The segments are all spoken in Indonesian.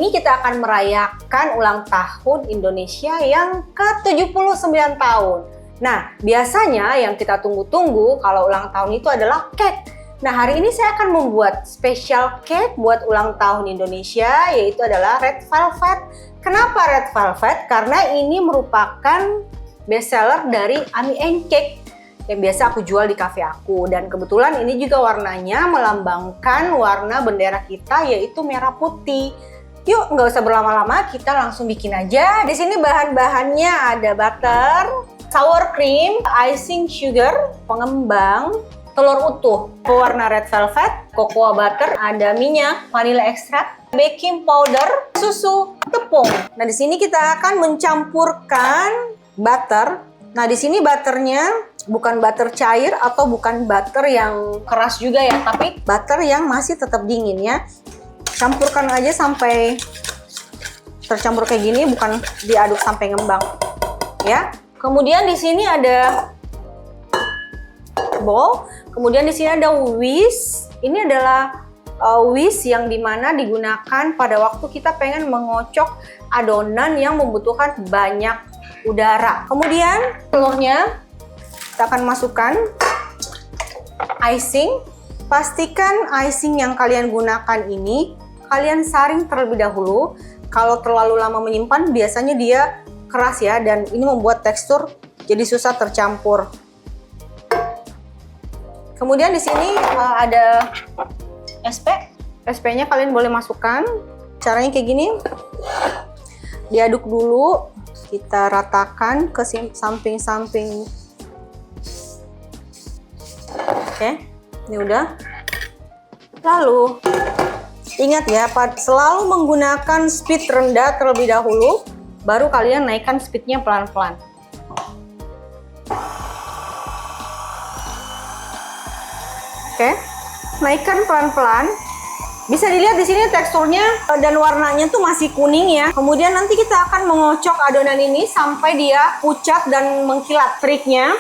ini kita akan merayakan ulang tahun Indonesia yang ke-79 tahun. Nah, biasanya yang kita tunggu-tunggu kalau ulang tahun itu adalah cake. Nah, hari ini saya akan membuat spesial cake buat ulang tahun Indonesia, yaitu adalah red velvet. Kenapa red velvet? Karena ini merupakan bestseller dari Ami & Cake yang biasa aku jual di cafe aku, dan kebetulan ini juga warnanya melambangkan warna bendera kita, yaitu merah putih. Yuk, nggak usah berlama-lama, kita langsung bikin aja. Di sini bahan-bahannya ada butter, sour cream, icing sugar, pengembang, telur utuh, pewarna red velvet, cocoa butter, ada minyak, vanilla extract, baking powder, susu, tepung. Nah, di sini kita akan mencampurkan butter. Nah, di sini butternya bukan butter cair atau bukan butter yang keras juga ya, tapi butter yang masih tetap dingin ya. Campurkan aja sampai tercampur kayak gini, bukan diaduk sampai ngembang ya. Kemudian di sini ada bowl, kemudian di sini ada whisk. Ini adalah whisk yang dimana digunakan pada waktu kita pengen mengocok adonan yang membutuhkan banyak udara. Kemudian telurnya kita akan masukkan icing. Pastikan icing yang kalian gunakan ini kalian saring terlebih dahulu. Kalau terlalu lama menyimpan biasanya dia keras ya, dan ini membuat tekstur jadi susah tercampur. Kemudian di sini ada SP. SP-nya kalian boleh masukkan. Caranya kayak gini. Diaduk dulu. Kita ratakan ke samping-samping. Oke, ini udah. Lalu, ingat ya, selalu menggunakan speed rendah terlebih dahulu, baru kalian naikkan speednya pelan-pelan. Oke, naikkan pelan-pelan. Bisa dilihat di sini teksturnya dan warnanya tuh masih kuning ya. Kemudian nanti kita akan mengocok adonan ini sampai dia pucat dan mengkilat. Triknya,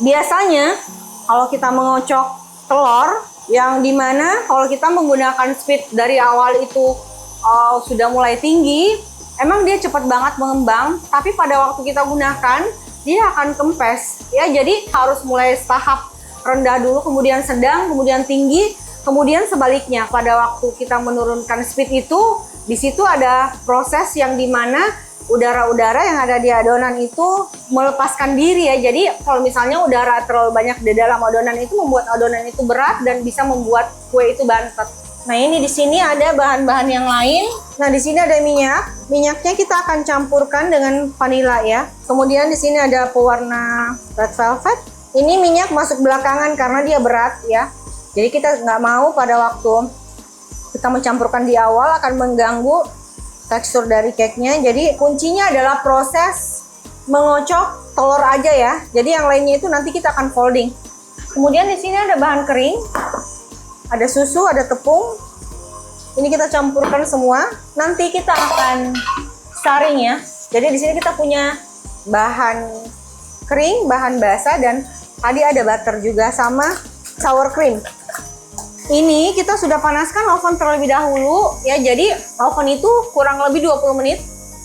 biasanya kalau kita mengocok telur, yang dimana kalau kita menggunakan speed dari awal itu sudah mulai tinggi, emang dia cepat banget mengembang. Tapi pada waktu kita gunakan, dia akan kempes ya. Jadi harus mulai tahap rendah dulu, kemudian sedang, kemudian tinggi. Kemudian sebaliknya, pada waktu kita menurunkan speed itu, di situ ada proses yang dimana udara-udara yang ada di adonan itu melepaskan diri ya. Jadi kalau misalnya udara terlalu banyak di dalam adonan itu membuat adonan itu berat dan bisa membuat kue itu bantet. Nah, ini di sini ada bahan-bahan yang lain. Nah, di sini ada minyak. Minyaknya kita akan campurkan dengan vanila ya. Kemudian di sini ada pewarna red velvet. Ini minyak masuk belakangan karena dia berat ya. Jadi kita nggak mau pada waktu kita mencampurkan di awal akan mengganggu tekstur dari cake-nya. Jadi kuncinya adalah proses mengocok telur aja ya. Jadi yang lainnya itu nanti kita akan folding. Kemudian di sini ada bahan kering, ada susu, ada tepung. Ini kita campurkan semua. Nanti kita akan saring ya. Jadi di sini kita punya bahan kering, bahan basah, dan tadi ada butter juga sama sour cream. Ini kita sudah panaskan oven terlebih dahulu ya. Jadi oven itu kurang lebih 20 menit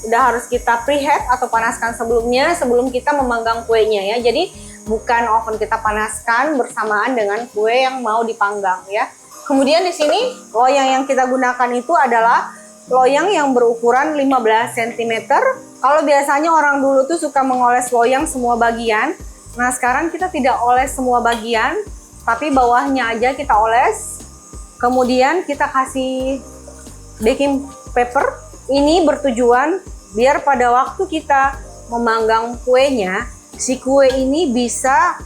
sudah harus kita preheat atau panaskan sebelumnya sebelum kita memanggang kuenya ya. Jadi bukan oven kita panaskan bersamaan dengan kue yang mau dipanggang ya. Kemudian di sini loyang yang kita gunakan itu adalah loyang yang berukuran 15 cm. Kalau biasanya orang dulu tuh suka mengoles loyang semua bagian. Nah, sekarang kita tidak oles semua bagian, tapi bawahnya aja kita oles. Kemudian kita kasih baking paper. Ini bertujuan biar pada waktu kita memanggang kuenya, si kue ini bisa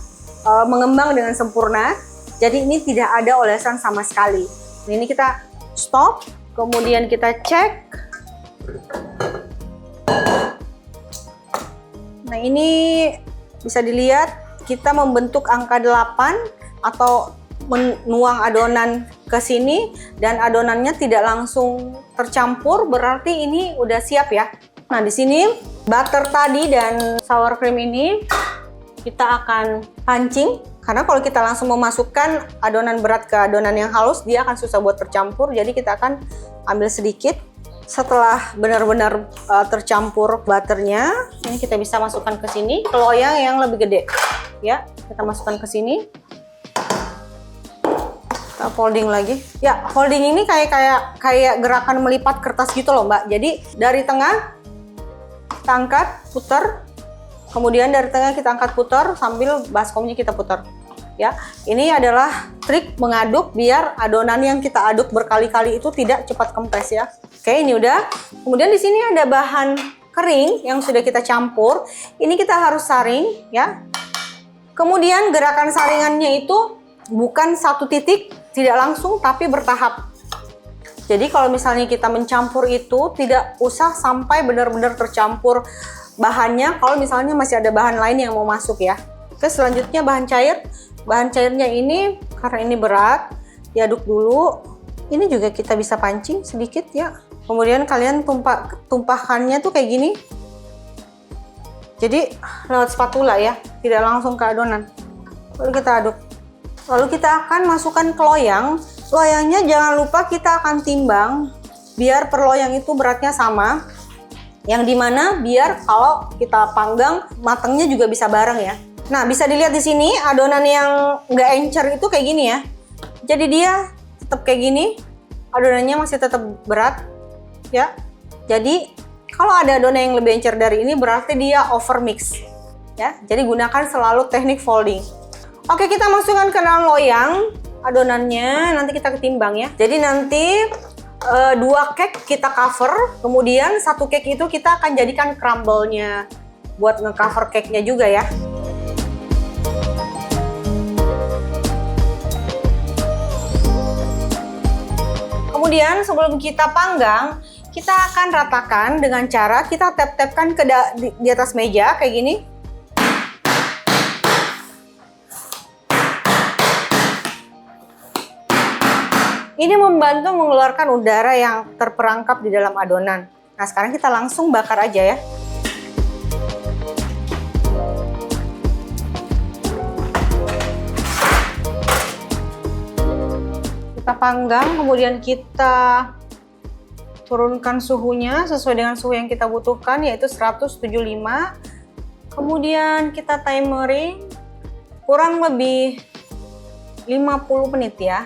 mengembang dengan sempurna. Jadi ini tidak ada olesan sama sekali. Nah, ini kita stop, kemudian kita cek. Nah, ini bisa dilihat kita membentuk angka 8 atau menuang adonan ke sini dan adonannya tidak langsung tercampur, berarti ini udah siap ya. Nah, di sini butter tadi dan sour cream ini kita akan pancing, karena kalau kita langsung memasukkan adonan berat ke adonan yang halus dia akan susah buat tercampur. Jadi kita akan ambil sedikit Setelah benar-benar tercampur butternya, ini kita bisa masukkan ke sini ke loyang yang lebih gede. Ya, kita masukkan ke sini. Kita folding lagi. Ya, folding ini kayak gerakan melipat kertas gitu loh, Mbak. Jadi dari tengah kita angkat, putar. Kemudian dari tengah kita angkat, putar sambil baskomnya kita putar. Ya, ini adalah trik mengaduk biar adonan yang kita aduk berkali-kali itu tidak cepat kempes ya. Oke, ini udah. Kemudian di sini ada bahan kering yang sudah kita campur. Ini kita harus saring ya. Kemudian gerakan saringannya itu bukan satu titik, tidak langsung tapi bertahap. Jadi kalau misalnya kita mencampur itu tidak usah sampai benar-benar tercampur bahannya. Kalau misalnya masih ada bahan lain yang mau masuk ya. Oke, selanjutnya bahan cair. Bahan cairnya ini karena ini berat, diaduk dulu. Ini juga kita bisa pancing sedikit ya. Kemudian kalian tumpahkannya tuh kayak gini. Jadi lewat spatula ya, tidak langsung ke adonan. Lalu kita aduk. Lalu kita akan masukkan ke loyang. Loyangnya jangan lupa kita akan timbang biar per loyang itu beratnya sama. Yang dimana biar kalau kita panggang matangnya juga bisa bareng ya. Nah, bisa dilihat di sini adonan yang nggak encer itu kayak gini ya. Jadi dia tetap kayak gini, adonannya masih tetap berat ya. Jadi kalau ada adonan yang lebih encer dari ini berarti dia over mix ya. Jadi gunakan selalu teknik folding. Oke, kita masukkan ke dalam loyang adonannya, nanti kita ketimbang ya. Jadi nanti 2 cake kita cover, kemudian 1 cake itu kita akan jadikan crumble-nya buat nge-cover cake-nya juga ya. Kemudian sebelum kita panggang, kita akan ratakan dengan cara kita tap-tapkan di atas meja kayak gini. Ini membantu mengeluarkan udara yang terperangkap di dalam adonan. Nah, sekarang kita langsung bakar aja ya. Kita panggang, kemudian kita turunkan suhunya sesuai dengan suhu yang kita butuhkan, yaitu 175. Kemudian kita timering kurang lebih 50 menit ya.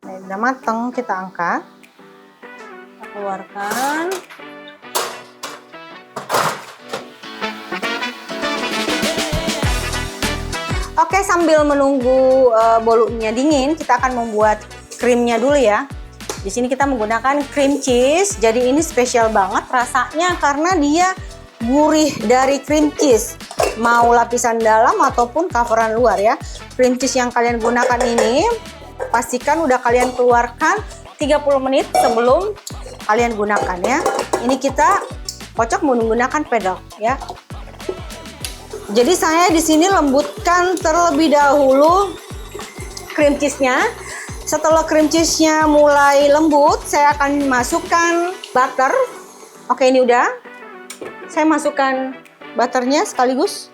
Nah, udah mateng, kita angkat, kita keluarkan. Oke, sambil menunggu bolunya dingin, kita akan membuat krimnya dulu ya. Di sini kita menggunakan cream cheese. Jadi ini spesial banget rasanya karena dia gurih dari cream cheese. Mau lapisan dalam ataupun coveran luar ya. Cream cheese yang kalian gunakan ini pastikan udah kalian keluarkan 30 menit sebelum kalian gunakan ya. Ini kita kocok menggunakan pedal ya. Jadi saya di sini lembutkan terlebih dahulu cream cheese-nya. Setelah cream cheese-nya mulai lembut, saya akan masukkan butter. Oke, ini udah. Saya masukkan butternya sekaligus.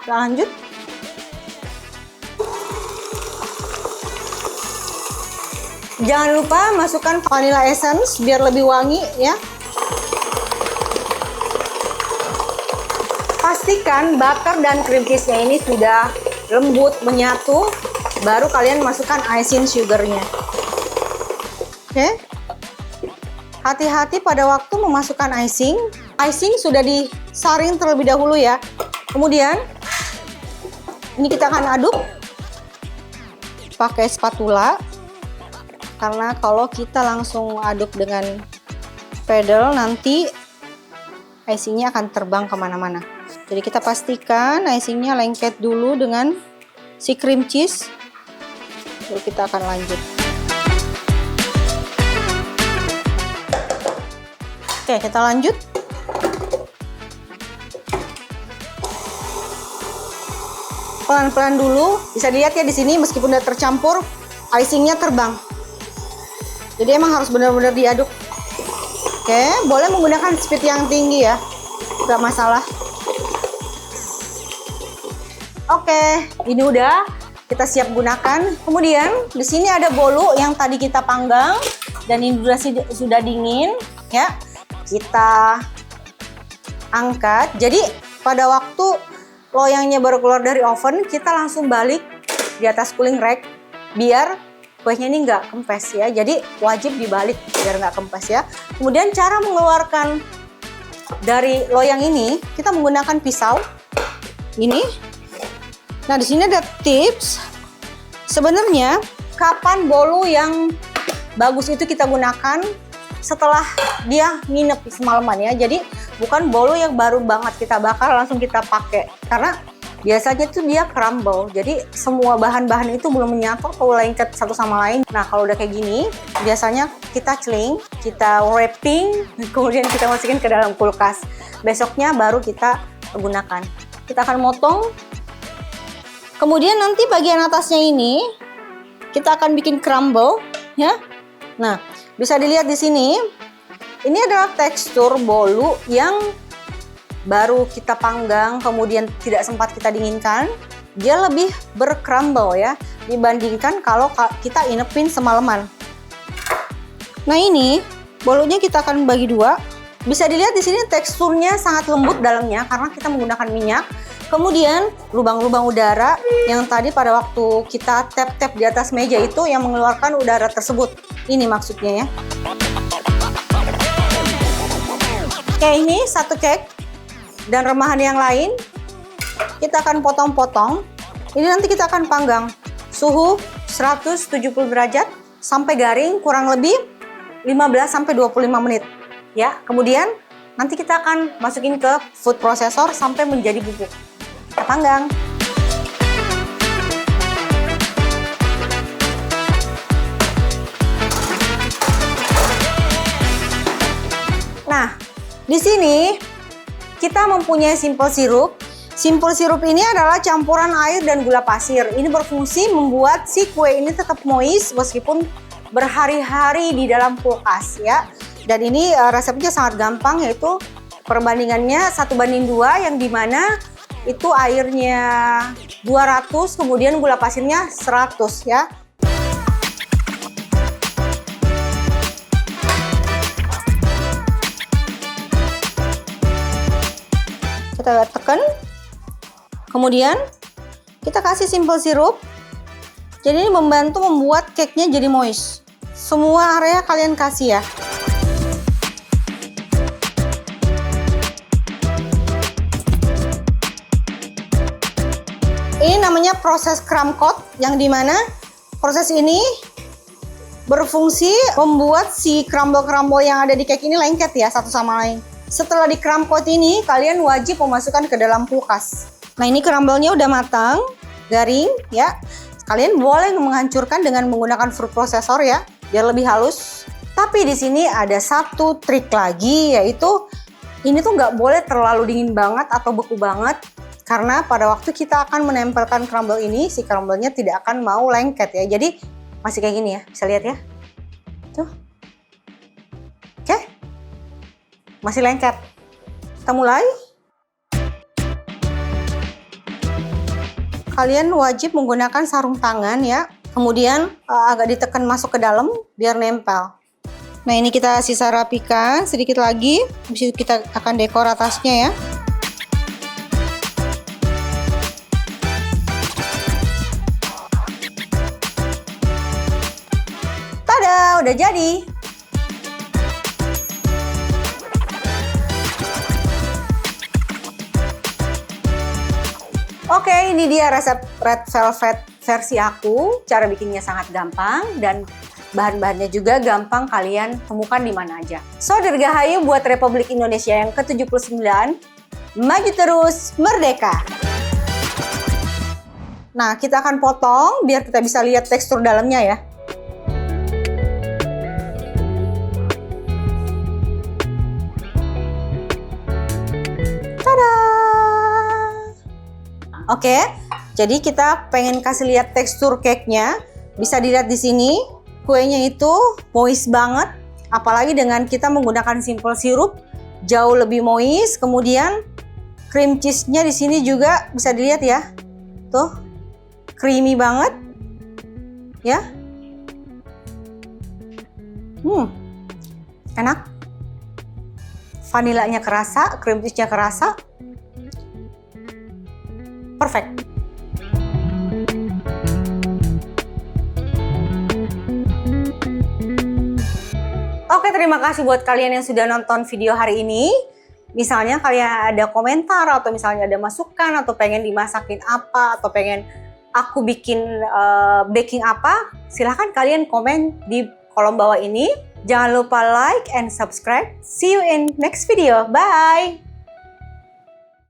Kita lanjut. Jangan lupa masukkan vanilla essence biar lebih wangi ya. Pastikan butter dan cream cheese-nya ini sudah lembut menyatu, baru kalian masukkan icing sugar-nya. Oke. Hati-hati pada waktu memasukkan icing. Icing sudah disaring terlebih dahulu ya. Kemudian ini kita akan aduk pakai spatula. Karena kalau kita langsung aduk dengan pedal nanti icingnya akan terbang kemana-mana. Jadi kita pastikan icingnya lengket dulu dengan si cream cheese. Lalu kita akan lanjut. Oke, kita lanjut. Pelan-pelan dulu. Bisa dilihat ya di sini meskipun udah tercampur, icingnya terbang. Jadi emang harus benar-benar diaduk. Oke, boleh menggunakan speed yang tinggi ya. Gak masalah. Oke, ini udah kita siap gunakan. Kemudian di sini ada bolu yang tadi kita panggang dan ini sudah dingin ya. Kita angkat. Jadi pada waktu loyangnya baru keluar dari oven, kita langsung balik di atas cooling rack biar kuenya ini nggak kempes ya. Jadi wajib dibalik biar nggak kempes ya. Kemudian cara mengeluarkan dari loyang ini, kita menggunakan pisau ini. Nah, di sini ada tips. Sebenarnya kapan bolu yang bagus itu kita gunakan setelah dia nginep semalaman ya. Jadi bukan bolu yang baru banget kita bakar langsung kita pakai. Karena biasanya itu dia crumble. Jadi semua bahan-bahan itu belum menyatu atau lengket satu sama lain. Nah, kalau udah kayak gini, biasanya kita celing, kita wrapping, kemudian kita masukin ke dalam kulkas. Besoknya baru kita gunakan. Kita akan motong. Kemudian nanti bagian atasnya ini kita akan bikin crumble ya. Nah, bisa dilihat di sini. Ini adalah tekstur bolu yang baru kita panggang kemudian tidak sempat kita dinginkan. Dia lebih bercrumble ya dibandingkan kalau kita inepin semalaman. Nah, ini bolunya kita akan bagi dua. Bisa dilihat di sini teksturnya sangat lembut dalamnya karena kita menggunakan minyak. Kemudian lubang-lubang udara yang tadi pada waktu kita tap-tap di atas meja itu yang mengeluarkan udara tersebut. Ini maksudnya ya. Oke, ini satu cake dan remahan yang lain kita akan potong-potong. Ini nanti kita akan panggang suhu 170 derajat sampai garing kurang lebih 15-25 menit ya. Kemudian nanti kita akan masukin ke food processor sampai menjadi bubuk. Kita panggang. Nah, di sini kita mempunyai simple syrup. Simple syrup ini adalah campuran air dan gula pasir. Ini berfungsi membuat si kue ini tetap moist meskipun berhari-hari di dalam kulkas ya. Dan ini resepnya sangat gampang, yaitu perbandingannya 1:2 yang dimana itu airnya 200 kemudian gula pasirnya 100 ya. Kita tekan, kemudian kita kasih simple syrup. Jadi ini membantu membuat cake-nya jadi moist. Semua area kalian kasih ya. Ini namanya proses crumb coat, yang dimana proses ini berfungsi membuat si crumble-crumble yang ada di cake ini lengket ya satu sama lain. Setelah di crumb coat ini, kalian wajib memasukkan ke dalam kulkas. Nah, ini crumble-nya udah matang, garing ya. Kalian boleh menghancurkan dengan menggunakan food processor ya, biar lebih halus. Tapi di sini ada satu trik lagi, yaitu ini tuh nggak boleh terlalu dingin banget atau beku banget. Karena pada waktu kita akan menempelkan crumble ini, si crumble-nya tidak akan mau lengket ya. Jadi masih kayak gini ya, bisa lihat ya. Tuh. Oke. Masih lengket. Kita mulai. Kalian wajib menggunakan sarung tangan ya. Kemudian agak ditekan masuk ke dalam biar nempel. Nah, ini kita sisa rapikan sedikit lagi. Habis itu kita akan dekor atasnya ya. Udah jadi. Oke, ini dia resep red velvet versi aku. Cara bikinnya sangat gampang dan bahan-bahannya juga gampang kalian temukan di mana aja. So, dirgahayu buat Republik Indonesia yang ke-79. Maju terus, merdeka! Nah, kita akan potong biar kita bisa lihat tekstur dalamnya ya. Oke, jadi kita pengen kasih lihat tekstur cake-nya. Bisa dilihat di sini, kuenya itu moist banget. Apalagi dengan kita menggunakan simple syrup, jauh lebih moist. Kemudian cream cheese-nya di sini juga bisa dilihat ya. Tuh, creamy banget. Ya. Enak. Vanilanya kerasa, cream cheese-nya kerasa. Perfect. Oke, terima kasih buat kalian yang sudah nonton video hari ini. Misalnya kalian ada komentar atau misalnya ada masukan atau pengen dimasakin apa atau pengen aku bikin baking apa, silahkan kalian komen di kolom bawah ini. Jangan lupa like and subscribe. See you in next video. Bye!